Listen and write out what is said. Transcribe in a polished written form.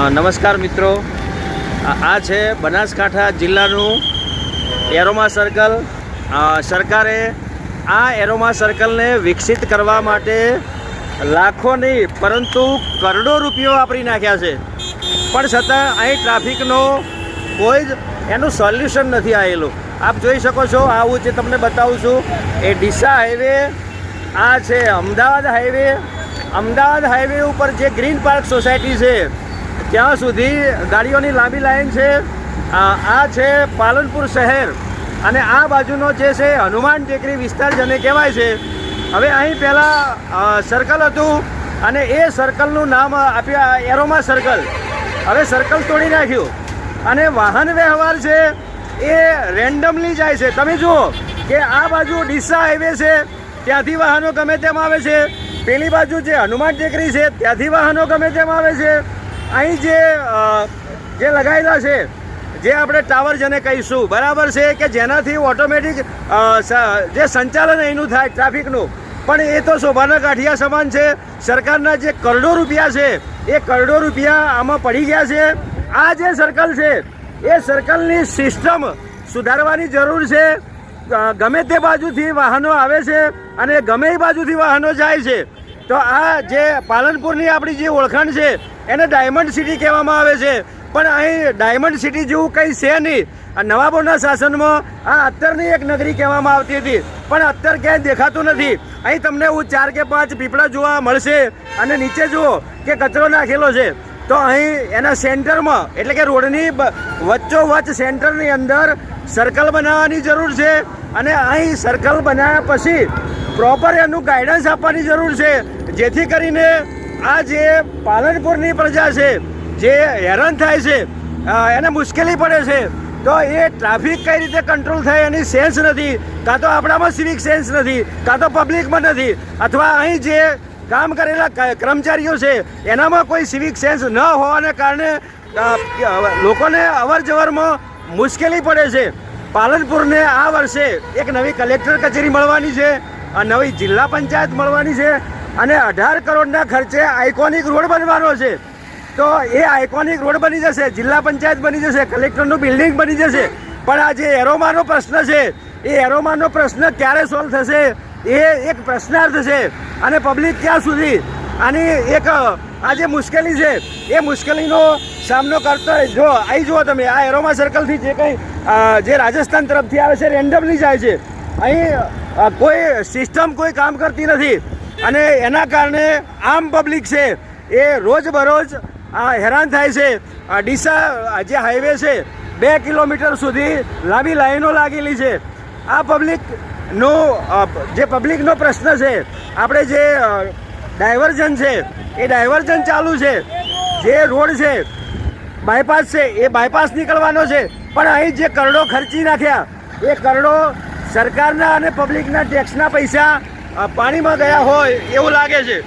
નમસ્કાર મિત્રો, આ છે બનાસકાંઠા જિલ્લાનું એરોમા સર્કલ। સરકારે આ એરોમા સર્કલને વિકસિત કરવા માટે લાખો નહીં પરંતુ કરોડો રૂપિયા વાપરી નાખ્યા છે, પણ છતાં અહીં ટ્રાફિકનો કોઈ જ એનું સોલ્યુશન નથી આવેલું। આપ જોઈ શકો છો, આવું જે તમને બતાવું છું એ ડીસા હાઈવે, આ છે અમદાવાદ હાઈવે। અમદાવાદ હાઈવે ઉપર જે ગ્રીન પાર્ક સોસાયટી છે ત્યાં સુધી ગાડીઓની લાંબી લાઈન છે। આ છે પાલનપુર શહેર અને આ બાજુનો જે છે હનુમાન ટેકરી વિસ્તાર જેને કહેવાય છે। હવે અહીં પહેલાં સર્કલ હતું અને એ સર્કલનું નામ આપ્યા એરોમા સર્કલ। હવે સર્કલ તોડી નાખ્યું અને વાહન વ્યવહાર છે એ રેન્ડમલી જાય છે। તમે જુઓ કે આ બાજુ ડીસા હાઈવે છે, ત્યાંથી વાહનો ગમે તેમ આવે છે, પેલી બાજુ જે હનુમાન ટેકરી છે ત્યાંથી વાહનો ગમે તેમ આવે છે। અહીં જે લગાવેલા છે, જે આપણે ટાવર જેને કહીશું, બરાબર છે, કે જેનાથી ઓટોમેટિક જે સંચાલન અહીંનું થાય ટ્રાફિકનું, પણ એ તો શોભાના ગાંઠિયા સમાન છે। સરકારના જે કરોડો રૂપિયા છે એ કરોડો રૂપિયા આમાં પડી ગયા છે। આ જે સર્કલ છે એ સર્કલની સિસ્ટમ સુધારવાની જરૂર છે। ગમે તે બાજુથી વાહનો આવે છે અને ગમે એ બાજુથી વાહનો જાય છે, તો આ જે પાલનપુરની આપણી જે ઓળખાણ છે એને ડાયમંડ સિટી કહેવામાં આવે છે, પણ અહીં ડાયમંડ સિટી જેવું કંઈ છે નહીં। આ નવાબોના શાસનમાં આ અત્તરની એક નગરી કહેવામાં આવતી હતી, પણ અત્તર ક્યાંય દેખાતું નથી। અહીં તમને 4 કે 5 પીપળા જોવા મળશે અને નીચે જુઓ કે કચરો નાખેલો છે। તો અહીં એના સેન્ટરમાં એટલે કે રોડની વચ્ચોવચ્ચ સેન્ટરની અંદર સર્કલ બનાવવાની જરૂર છે અને અહીં સર્કલ બનાવ્યા પછી પ્રોપર એનું ગાઈડન્સ આપવાની જરૂર છે, જેથી કરીને આ જે પાલનપુરની પ્રજા છે જે હેરાન થાય છે, એને મુશ્કેલી પડે છે, તો એ ટ્રાફિક કઈ રીતે કંટ્રોલ થાય એની સેન્સ નથી। કાં તો આપણામાં સિવિક સેન્સ નથી, કાં તો પબ્લિકમાં નથી, અથવા અહીં જે કામ કરેલા કર્મચારીઓ છે એનામાં કોઈ સિવિક સેન્સ ન હોવાને કારણે લોકોને અવર જવરમાં મુશ્કેલી પડે છે। પાલનપુરને આ વર્ષે એક નવી કલેક્ટર કચેરી મળવાની છે, નવી જિલ્લા પંચાયત મળવાની છે અને 18 કરોડના ખર્ચે આઇકોનિક રોડ બનવાનો છે। તો એ આઇકોનિક રોડ બની જશે, જિલ્લા પંચાયત બની જશે, કલેક્ટરનું બિલ્ડિંગ બની જશે, પણ આ જે એરોમાનો પ્રશ્ન છે એ એરોમાનો પ્રશ્ન ક્યારે સોલ્વ થશે એ એક પ્રશ્નાર્થ છે અને પબ્લિક ક્યાં સુધી આની એક આ જે મુશ્કેલી છે એ મુશ્કેલીનો સામનો કરતો। જો અહીં જુઓ તમે, આ એરોમા સર્કલથી જે કંઈ જે રાજસ્થાન તરફથી આવે છે રેન્ડમલી જાય છે। અહીં કોઈ સિસ્ટમ કોઈ કામ કરતી નથી અને એના કારણે આમ પબ્લિક છે એ રોજબરોજ હેરાન થાય છે। ડીસા જે હાઈવે છે 2 કિલોમીટર સુધી લાંબી લાઈનો લાગેલી છે। આ પબ્લિકનો પ્રશ્ન છે। આપણે જે ડાયવર્ઝન છે એ ડાયવર્ઝન ચાલુ છે, જે રોડ છે બાયપાસ છે એ બાયપાસ નીકળવાનો છે, પણ અહીં જે કરોડો ખર્ચી નાખ્યા એ કરોડો સરકારના અને પબ્લિકના ટેક્સના પૈસા પાણીમાં ગયા હોય એવું લાગે છે।